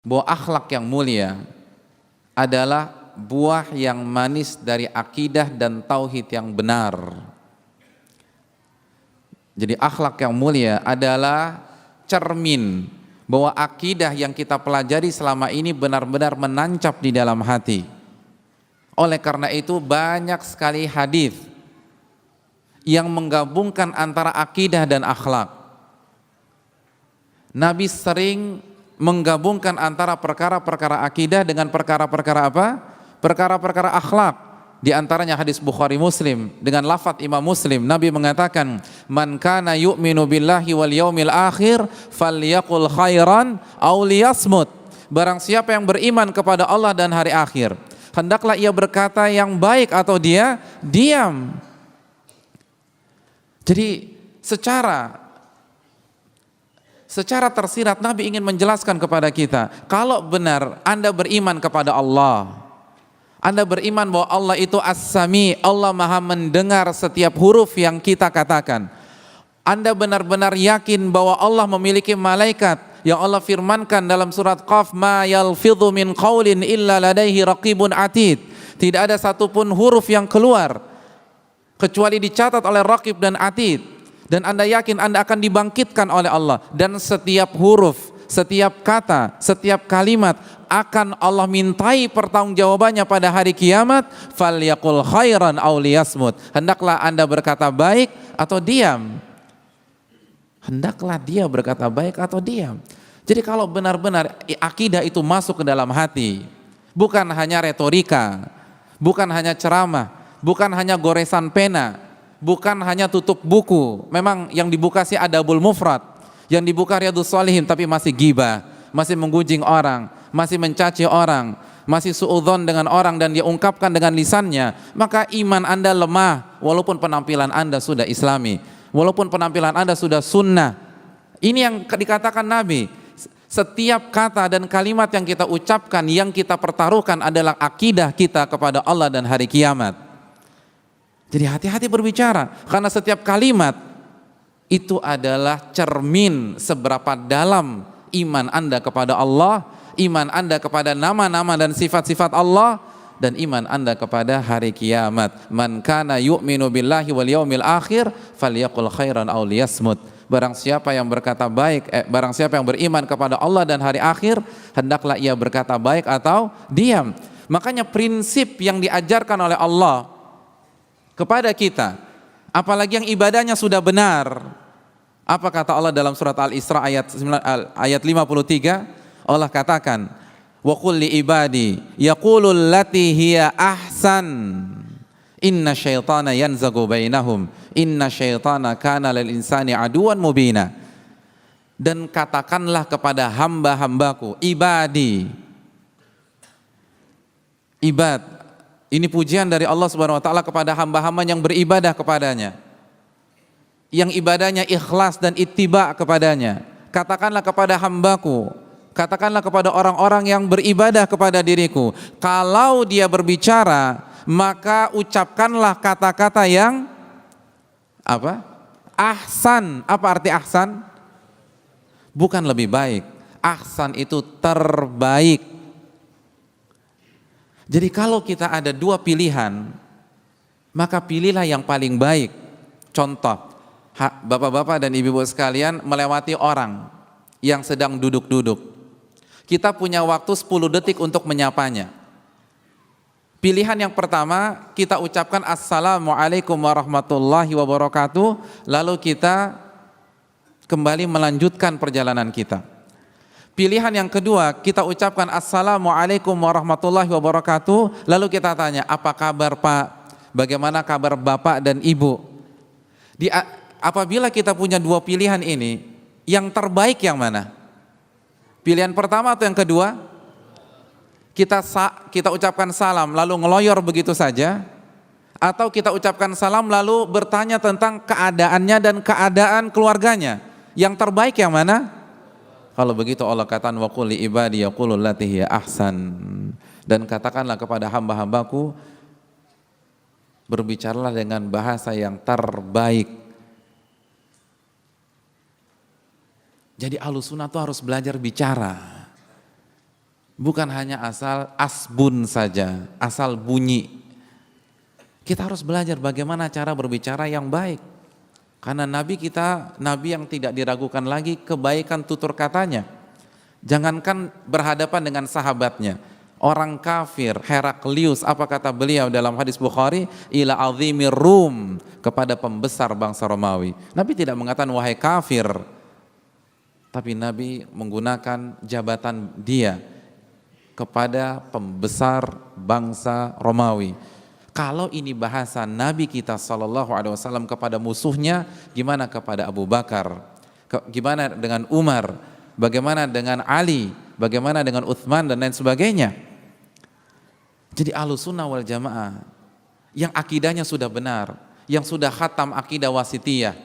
bahwa akhlak yang mulia adalah buah yang manis dari akidah dan tauhid yang benar. Jadi akhlak yang mulia adalah cermin bahwa akidah yang kita pelajari selama ini benar-benar menancap di dalam hati. Oleh karena itu banyak sekali hadis yang menggabungkan antara akidah dan akhlak. Nabi sering menggabungkan antara perkara-perkara akidah dengan perkara-perkara apa? Perkara-perkara akhlak. Di antaranya hadis Bukhari Muslim dengan lafaz Imam Muslim, Nabi mengatakan, "Man kana yu'minu billahi wal yaumil akhir falyaqul khairan aw liyasmut." Barang siapa yang beriman kepada Allah dan hari akhir, hendaklah ia berkata yang baik atau dia diam. Jadi secara tersirat Nabi ingin menjelaskan kepada kita, kalau benar Anda beriman kepada Allah, Anda beriman bahwa Allah itu As-Sami, Allah Maha mendengar setiap huruf yang kita katakan. Anda benar-benar yakin bahwa Allah memiliki malaikat yang Allah firmankan dalam surat Qaf, ma yalfidhu min qaulin illa ladaihi raqibun atid. Tidak ada satupun huruf yang keluar kecuali dicatat oleh Raqib dan Atid. Dan Anda yakin Anda akan dibangkitkan oleh Allah, dan setiap huruf, setiap kata, setiap kalimat akan Allah mintai pertanggungjawabannya pada hari kiamat. Falyaqul khairan aw liyasmut. Hendaklah Anda berkata baik atau diam. Hendaklah dia berkata baik atau diam. Jadi kalau benar-benar akidah itu masuk ke dalam hati, bukan hanya retorika, bukan hanya ceramah, bukan hanya goresan pena, bukan hanya tutup buku. Memang yang dibuka sih Adabul Mufrad, yang dibuka Riyadhus Shalihin, tapi masih gibah, masih menggunjing orang, masih mencaci orang, masih suudzon dengan orang dan dia ungkapkan dengan lisannya, maka iman Anda lemah walaupun penampilan Anda sudah islami, walaupun penampilan Anda sudah sunnah. Ini yang dikatakan Nabi, setiap kata dan kalimat yang kita ucapkan, yang kita pertaruhkan adalah akidah kita kepada Allah dan hari kiamat. Jadi hati-hati berbicara, karena setiap kalimat itu adalah cermin seberapa dalam iman Anda kepada Allah, iman Anda kepada nama-nama dan sifat-sifat Allah, dan iman Anda kepada hari kiamat. Man kana yu'minu billahi wal yaumil akhir falyaqul khairan aw liyasmut. Barang siapa yang berkata baik, barang siapa yang beriman kepada Allah dan hari akhir, hendaklah ia berkata baik atau diam. Makanya prinsip yang diajarkan oleh Allah kepada kita, apalagi yang ibadahnya sudah benar. Apa kata Allah dalam surat Al-Isra ayat 53? Allah katakan, wa qul li ibadi yaqulul lati hiya ahsan inna syaitana yanzagu bainahum inna syaitana kana lil insani aduwan mubina. Dan katakanlah kepada hamba-hambaku, ibadi, ibad, ini pujian dari Allah Subhanahu wa taala kepada hamba-hamba yang beribadah kepadanya, yang ibadahnya ikhlas dan ittiba kepadanya. Katakanlah kepada hambaku, katakanlah kepada orang-orang yang beribadah kepada diriku, kalau dia berbicara maka ucapkanlah kata-kata yang apa? Ahsan. Apa arti ahsan? Bukan lebih baik. Ahsan itu terbaik. Jadi kalau kita ada dua pilihan, maka pilihlah yang paling baik. Contoh, bapak-bapak dan ibu-ibu sekalian melewati orang yang sedang duduk-duduk. Kita punya waktu 10 detik untuk menyapanya. Pilihan yang pertama, kita ucapkan Assalamualaikum warahmatullahi wabarakatuh, lalu kita kembali melanjutkan perjalanan kita. Pilihan yang kedua, kita ucapkan Assalamualaikum warahmatullahi wabarakatuh, lalu kita tanya, apa kabar Pak? Bagaimana kabar Bapak dan Ibu? Apabila kita punya dua pilihan ini, yang terbaik yang mana? Pilihan pertama atau yang kedua? Kita ucapkan salam lalu ngeloyor begitu saja, atau kita ucapkan salam lalu bertanya tentang keadaannya dan keadaan keluarganya? Yang terbaik yang mana? Kalau begitu Allah katakan wa qul li ibadi yaqulul lati hiya ahsan, dan katakanlah kepada hamba-hambaku, berbicaralah dengan bahasa yang terbaik. Jadi Ahlussunnah itu harus belajar bicara. Bukan hanya asal asbun saja, asal bunyi. Kita harus belajar bagaimana cara berbicara yang baik. Karena Nabi kita, Nabi yang tidak diragukan lagi kebaikan tutur katanya. Jangankan berhadapan dengan sahabatnya, orang kafir, Heraklius, apa kata beliau dalam hadis Bukhari, ila azimir Rum, kepada pembesar bangsa Romawi. Nabi tidak mengatakan wahai kafir, tapi Nabi menggunakan jabatan dia kepada pembesar bangsa Romawi. Kalau ini bahasa Nabi kita SAW kepada musuhnya, gimana kepada Abu Bakar, gimana dengan Umar, bagaimana dengan Ali, bagaimana dengan Uthman dan lain sebagainya. Jadi Ahlussunnah wal Jamaah yang akidahnya sudah benar, yang sudah khatam akidah wasitiyah,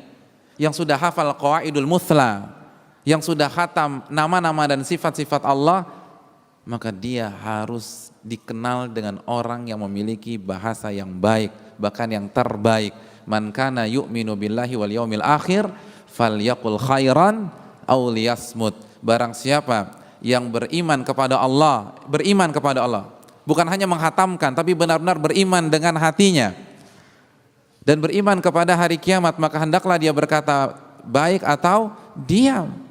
yang sudah hafal qawaidul muthla, yang sudah khatam nama-nama dan sifat-sifat Allah, maka dia harus dikenal dengan orang yang memiliki bahasa yang baik, bahkan yang terbaik. Man kana yu'minu billahi wal yaumil akhir falyaqul khairan aw liyasmut. Barang siapa yang beriman kepada Allah, bukan hanya menghatamkan tapi benar-benar beriman dengan hatinya dan beriman kepada hari kiamat, maka hendaklah dia berkata baik atau diam.